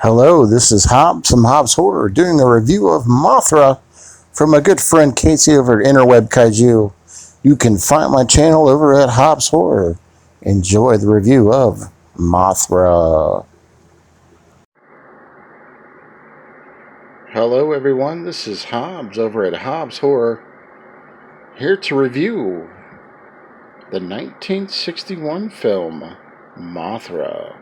Hello, this is Hobbs from Hobbs Horror doing a review of Mothra from my good friend Casey over at Interweb Kaiju. You can find my channel over at Hobbs Horror. Enjoy the review of Mothra. Hello everyone, this is Hobbs over at Hobbs Horror, here to review the 1961 film Mothra.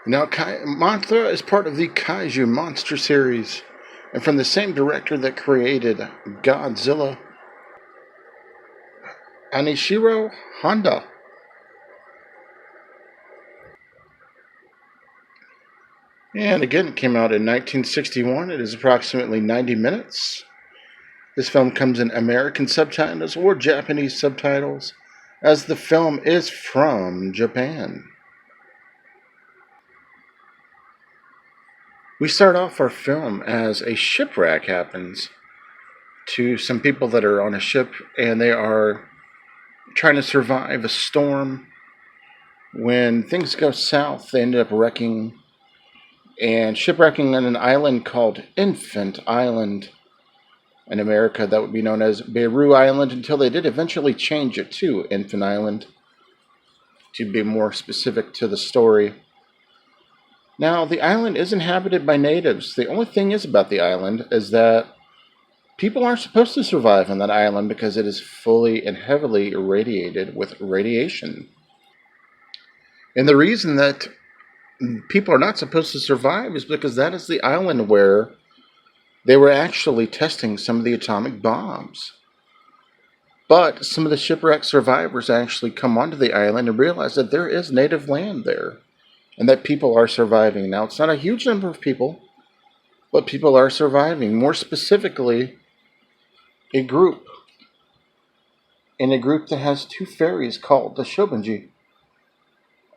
Now, Mothra is part of the Kaiju monster series, and from the same director that created Godzilla, Anishiro Honda. And again, it came out in 1961. It is approximately 90 minutes. This film comes in American subtitles or Japanese subtitles, as the film is from Japan. We start off our film as a shipwreck happens to some people that are on a ship, and they are trying to survive a storm. When things go south, they end up wrecking and shipwrecking on an island called Infant Island. In America, that would be known as Beirut Island, until they did eventually change it to Infant Island to be more specific to the story. Now, the island is inhabited by natives. The only thing is about the island is that people aren't supposed to survive on that island because it is fully and heavily irradiated with radiation. And the reason that people are not supposed to survive is because that is the island where they were actually testing some of the atomic bombs. But some of the shipwreck survivors actually come onto the island and realize that there is native land there, and that people are surviving. Now, it's not a huge number of people, but people are surviving. More specifically, a group. In a group that has two fairies called the Shobanji.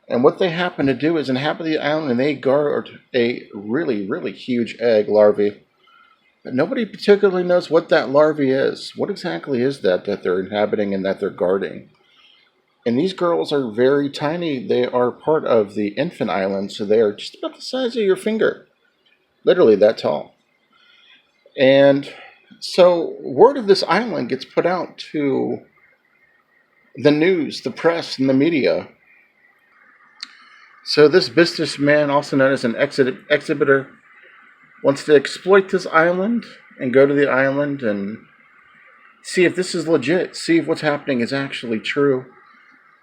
And what they happen to do is inhabit the island, and they guard a really, really huge egg larvae. But nobody particularly knows what that larvae is. What exactly is that they're inhabiting and that they're guarding? And these girls are very tiny. They are part of the infant island, so they are just about the size of your finger. Literally that tall. And so word of this island gets put out to the news, the press, and the media. So this businessman, also known as an exhibitor, wants to exploit this island and go to the island and see if this is legit, see if what's happening is actually true.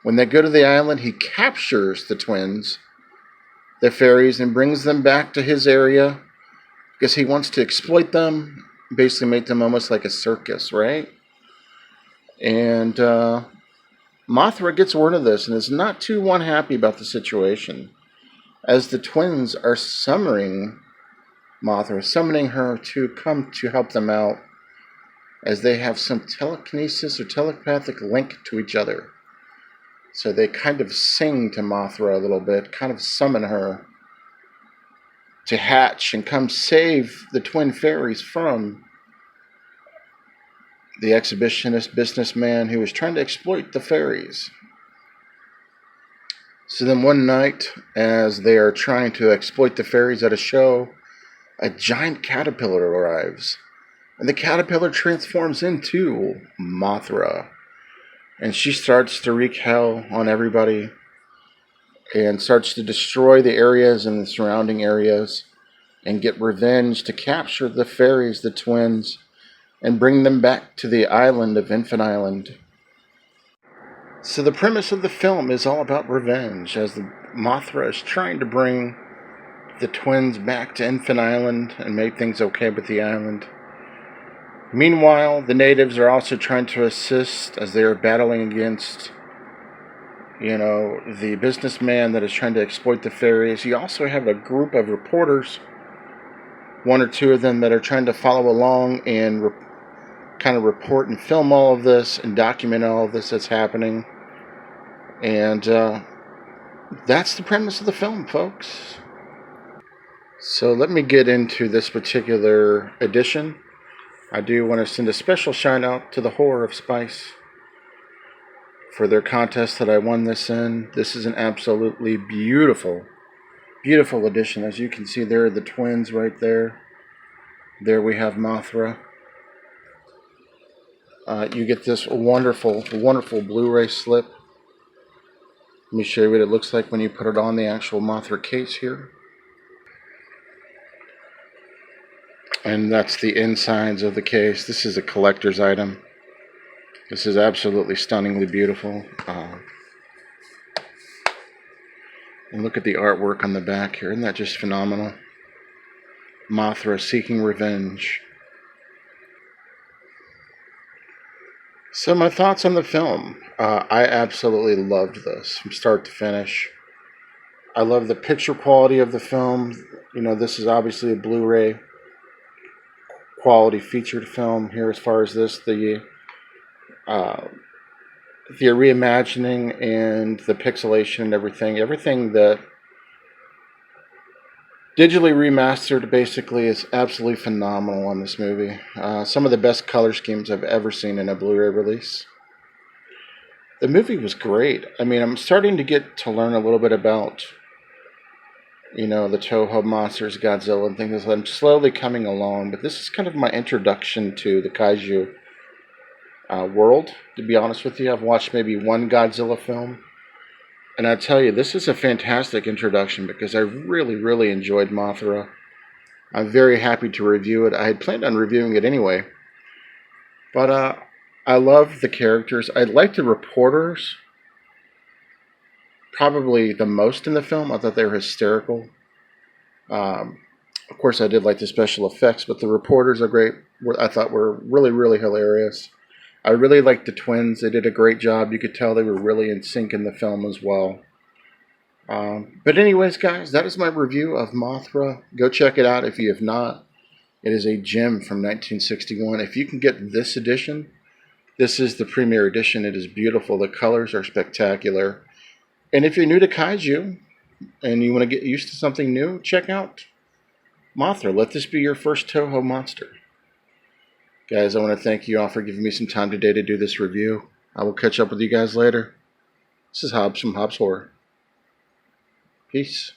When they go to the island, he captures the twins, the fairies, and brings them back to his area because he wants to exploit them, basically make them almost like a circus, right? And Mothra gets word of this and is not too unhappy about the situation, as the twins are summoning Mothra, summoning her to come to help them out, as they have some telekinesis or telepathic link to each other. So they kind of sing to Mothra a little bit, kind of summon her to hatch and come save the twin fairies from the exhibitionist businessman who was trying to exploit the fairies. So then one night, as they are trying to exploit the fairies at a show, a giant caterpillar arrives. And the caterpillar transforms into Mothra. And she starts to wreak hell on everybody and starts to destroy the areas and the surrounding areas and get revenge to capture the fairies, the twins, and bring them back to the island of Infant Island. So the premise of the film is all about revenge, as the Mothra is trying to bring the twins back to Infant Island and make things okay with the island. Meanwhile, the natives are also trying to assist as they are battling against, the businessman that is trying to exploit the fairies. You also have a group of reporters, one or two of them, that are trying to follow along and kind of report and film all of this and document all of this that's happening. And that's the premise of the film, folks. So let me get into this particular edition. I do want to send a special shout out to the Horror of Spice for their contest that I won this in. This is an absolutely beautiful Beautiful addition. As you can see, there are the twins right there. There we have Mothra. You get this wonderful, wonderful Blu-ray slip. Let me show you what it looks like when you put it on the actual Mothra case here. And that's the insides of the case. This is a collector's item. This is absolutely stunningly beautiful. And look at the artwork on the back here. Isn't that just phenomenal? Mothra seeking revenge. So my thoughts on the film. I absolutely loved this from start to finish. I love the picture quality of the film. You know, this is obviously a Blu-ray quality featured film here as far as this. The reimagining and the pixelation and everything that digitally remastered basically is absolutely phenomenal on this movie. Some of the best color schemes I've ever seen in a Blu-ray release. The movie was great. I mean, I'm starting to get to learn a little bit about, you know, the Toho monsters, Godzilla, and things. I'm slowly coming along, but this is kind of my introduction to the Kaiju world, to be honest with you. I've watched maybe one Godzilla film, and I tell you, this is a fantastic introduction because I really, really enjoyed Mothra. I'm very happy to review it. I had planned on reviewing it anyway, but I love the characters. I like the reporters probably the most in the film. I thought they were hysterical. Of course, I did like the special effects, but the reporters are great. I thought were really, really hilarious. I really liked the twins. They did a great job. You could tell they were really in sync in the film as well. But anyways, guys, that is my review of Mothra. Go check it out if you have not. It is a gem from 1961. If you can get this edition, this is the premiere edition. It is beautiful. The colors are spectacular. And if you're new to Kaiju and you want to get used to something new, check out Mothra. Let this be your first Toho monster. Guys, I want to thank you all for giving me some time today to do this review. I will catch up with you guys later. This is Hobbs from Hobbs Horror. Peace.